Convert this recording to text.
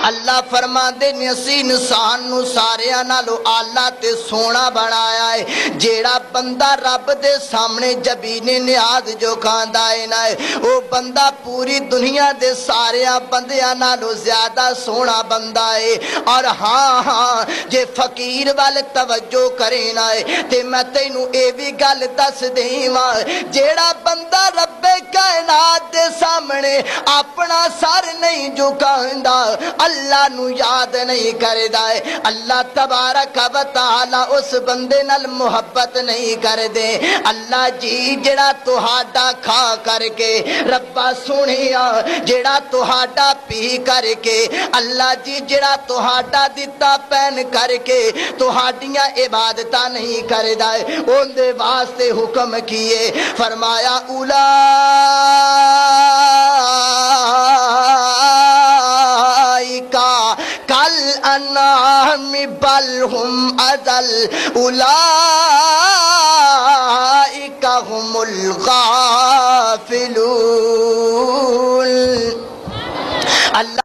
اللہ فرماندے نے اسی انسان نو ساریاں نالوں آلہ تے سونا بنایا ہے جیڑا بندہ رب دے سامنے جبین نیاز جو کھاندا ہے نا او بندہ پوری دنیا دے ساریاں بندیاں نالوں زیادہ سونا بندہ ہے۔ اور ہاں جے فقیر وال توجہ کرے نا تے میں تینوں اے بھی گل دس دیواں جیڑا بندہ رب کائنات دے سامنے اپنا سر نہیں جھکاندا اللہ نو یاد نہیں کردا ہے اللہ تبارک و تعالی اس بندے نال محبت نہیں کردے۔ اللہ جی جڑا تہاڈا کھا کر کے ربا سنیا جڑا تہاڈا پی کر کے اللہ جی جڑا تہاڈا دتا پہن کر کے تہاڈیاں عبادتاں نہیں کردا ہے اون دے واسطے حکم کیے فرمایا اولا کل انعام بل ہم اضل اولئک هم الغافلون۔